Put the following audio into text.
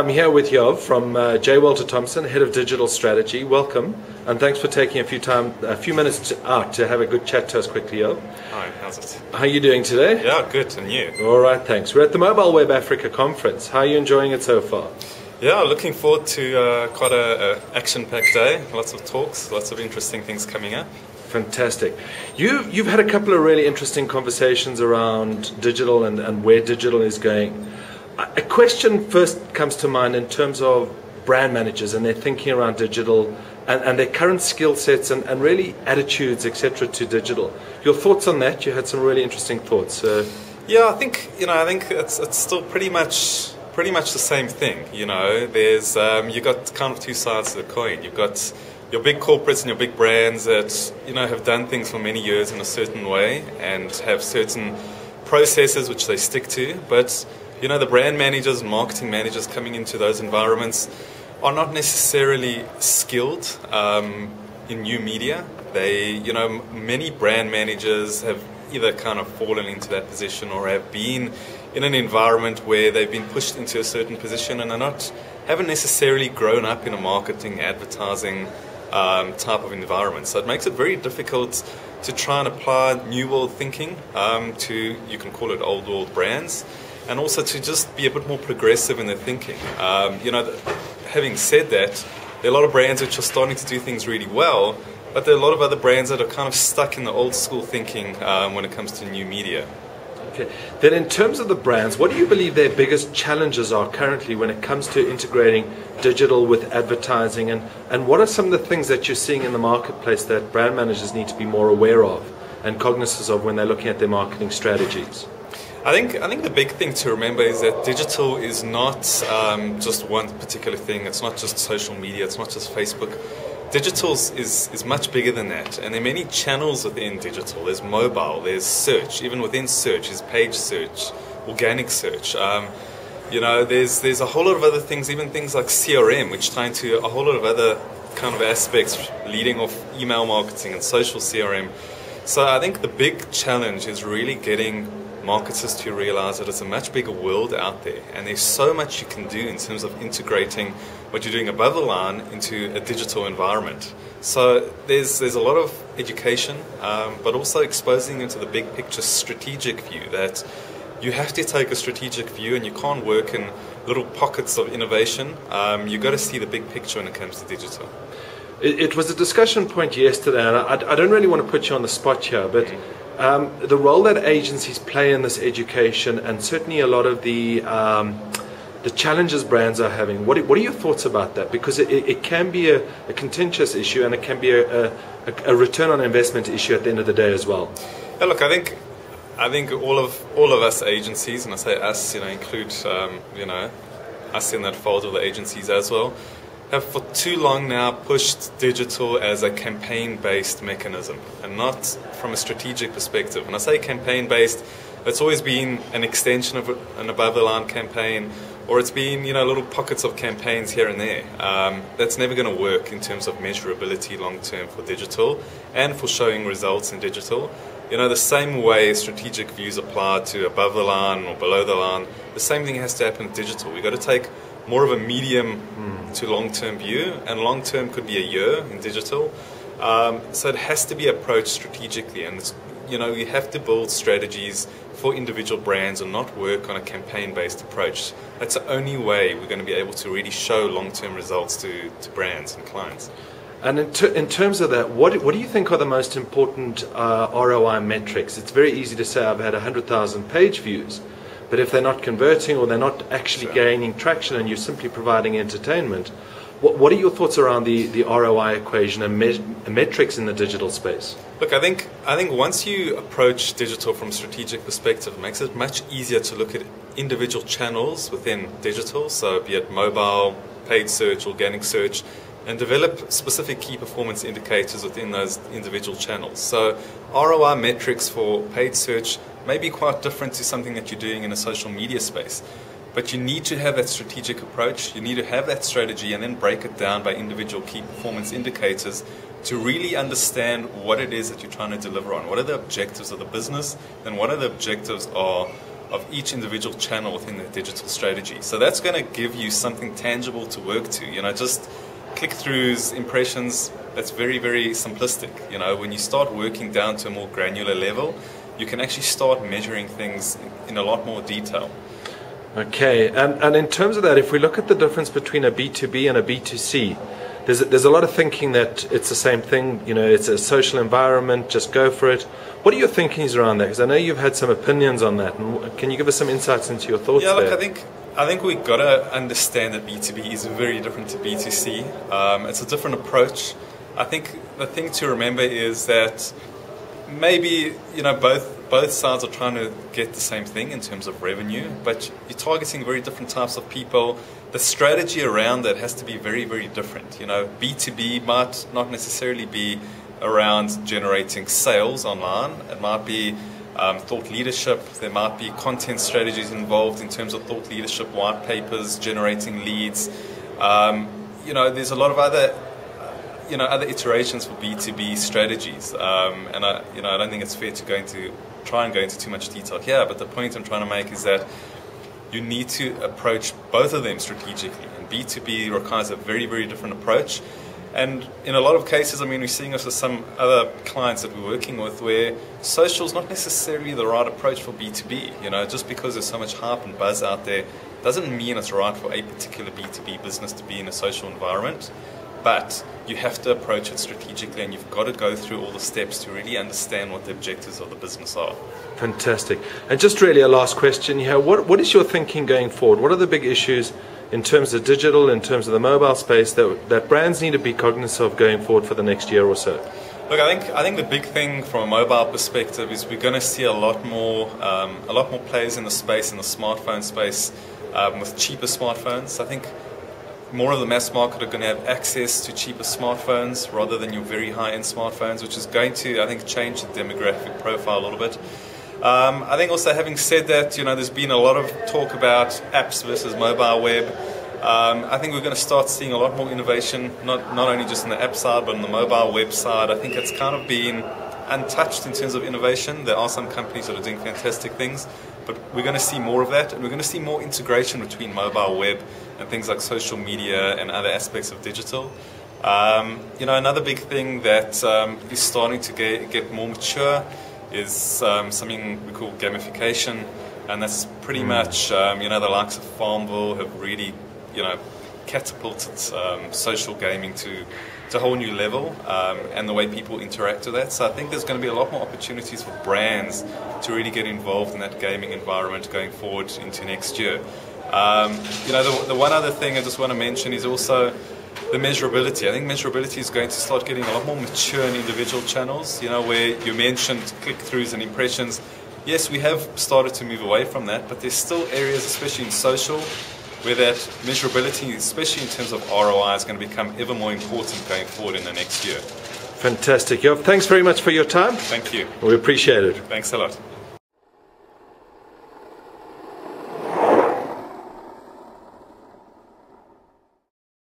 I'm here with Yoav from JWT, Head of Digital Strategy. Welcome, and thanks for taking a few minutes out to have a good chat to us quickly, Yoav. Hi, how's it? How are you doing today? Yeah, good, and you? All right, thanks. We're at the Mobile Web Africa Conference. How are you enjoying it so far? Yeah, looking forward to quite a action-packed day. Lots of talks, lots of interesting things coming up. Fantastic. You've had a couple of really interesting conversations around digital and where digital is going. A question first comes to mind in terms of brand managers and their thinking around digital and their current skill sets and really attitudes, etc., to digital. Your thoughts on that? You had some really interesting thoughts. Yeah, I think it's still pretty much the same thing. There's you got kind of two sides to the coin. You've got your big corporates and your big brands that have done things for many years in a certain way and have certain processes which they stick to, but the brand managers and marketing managers coming into those environments are not necessarily skilled in new media. Many brand managers have either kind of fallen into that position or have been in an environment where they've been pushed into a certain position and haven't necessarily grown up in a marketing, advertising type of environment. So it makes it very difficult to try and apply new world thinking to, you can call it old world brands, and also to just be a bit more progressive in their thinking. Having said that, there are a lot of brands which are starting to do things really well, but there are a lot of other brands that are kind of stuck in the old school thinking when it comes to new media. Okay. Then in terms of the brands, what do you believe their biggest challenges are currently when it comes to integrating digital with advertising, and what are some of the things that you're seeing in the marketplace that brand managers need to be more aware of and cognizant of when they're looking at their marketing strategies? I think the big thing to remember is that digital is not just one particular thing. It's not just social media. It's not just Facebook. Digital is much bigger than that, and there are many channels within digital. There's mobile, there's search. Even within search is page search, organic search. There's a whole lot of other things, even things like CRM, which tie into a whole lot of other kind of aspects leading off email marketing and social CRM. So I think the big challenge is really getting marketers to realize that it's a much bigger world out there, and there's so much you can do in terms of integrating what you're doing above the line into a digital environment. So there's a lot of education, but also exposing into the big picture strategic view, that you have to take a strategic view and you can't work in little pockets of innovation. You've got to see the big picture when it comes to digital. It was a discussion point yesterday, and I don't really want to put you on the spot here, but the role that agencies play in this education, and certainly a lot of the challenges brands are having, what are your thoughts about that? Because it can be a contentious issue, and it can be a return on investment issue at the end of the day as well. Yeah, look, I think all of us agencies, and I say us, include us in that fold of the agencies as well, have for too long now pushed digital as a campaign-based mechanism and not from a strategic perspective. When I say campaign-based, it's always been an extension of an above-the-line campaign, or it's been little pockets of campaigns here and there. That's never going to work in terms of measurability long-term for digital and for showing results in digital. The same way strategic views apply to above the line or below the line, the same thing has to happen in digital. We've got to take more of a medium to long-term view, and long-term could be a year in digital. So it has to be approached strategically, and you have to build strategies for individual brands and not work on a campaign-based approach. That's the only way we're going to be able to really show long-term results to brands and clients. And in terms of that, what do you think are the most important ROI metrics? It's very easy to say I've had 100,000 page views, but if they're not converting or they're not actually gaining traction and you're simply providing entertainment, what are your thoughts around the ROI equation and metrics in the digital space? Look, I think once you approach digital from a strategic perspective, it makes it much easier to look at individual channels within digital, so be it mobile, paid search, organic search, and develop specific key performance indicators within those individual channels. So ROI metrics for paid search may be quite different to something that you're doing in a social media space. But you need to have that strategic approach, you need to have that strategy, and then break it down by individual key performance indicators to really understand what it is that you're trying to deliver on. What are the objectives of the business, and what are the objectives of of each individual channel within the digital strategy. So that's going to give you something tangible to work to. You know, just click-throughs, impressions, that's very, very simplistic. You know, when you start working down to a more granular level, you can actually start measuring things in a lot more detail. Okay, and in terms of that, if we look at the difference between a B2B and a B2C, there's a lot of thinking that it's the same thing, you know, it's a social environment, just go for it. What are your thinkings around that? Because I know you've had some opinions on that. And can you give us some insights into your thoughts there? Yeah, look, there? I think we've got to understand that B2B is very different to B2C. It's a different approach. I think the thing to remember is that maybe, you know, both sides are trying to get the same thing in terms of revenue, but you're targeting very different types of people. The strategy around that has to be very, very different. You know, B2B might not necessarily be around generating sales online. It might be thought leadership. There might be content strategies involved in terms of thought leadership, white papers, generating leads. You know, there's a lot of other iterations for B2B strategies, and I don't think it's fair to try and go into too much detail here, but the point I'm trying to make is that you need to approach both of them strategically, and B2B requires a very, very different approach. And in a lot of cases, I mean, we're seeing this with some other clients that we're working with where social is not necessarily the right approach for B2B. You know, just because there's so much hype and buzz out there doesn't mean it's right for a particular B2B business to be in a social environment. But you have to approach it strategically, and you've got to go through all the steps to really understand what the objectives of the business are. Fantastic. And just really a last question here. What is your thinking going forward? What are the big issues in terms of digital, in terms of the mobile space that brands need to be cognizant of going forward for the next year or so? Look, I think the big thing from a mobile perspective is we're going to see a lot more players in the space, in the smartphone space, with cheaper smartphones. I think more of the mass market are going to have access to cheaper smartphones rather than your very high-end smartphones, which is going to, I think, change the demographic profile a little bit. I think also, having said that, you know, there's been a lot of talk about apps versus mobile web. I think we're going to start seeing a lot more innovation, not only just on the app side, but on the mobile web side. I think it's kind of been untouched in terms of innovation. There are some companies that are doing fantastic things, but we're going to see more of that, and we're going to see more integration between mobile web and things like social media and other aspects of digital. You know, another big thing that is starting to get more mature is something we call gamification, and that's pretty much, you know, the likes of Farmville have really, you know, catapulted social gaming to a whole new level, and the way people interact with that. So I think there's going to be a lot more opportunities for brands to really get involved in that gaming environment going forward into next year. You know, the one other thing I just want to mention is also the measurability. I think measurability is going to start getting a lot more mature in individual channels, you know, where you mentioned click-throughs and impressions. Yes, we have started to move away from that, but there's still areas, especially in social, where that measurability, especially in terms of ROI, is going to become ever more important going forward in the next year. Fantastic. Yoav, thanks very much for your time. Thank you. We appreciate it. Thanks a lot.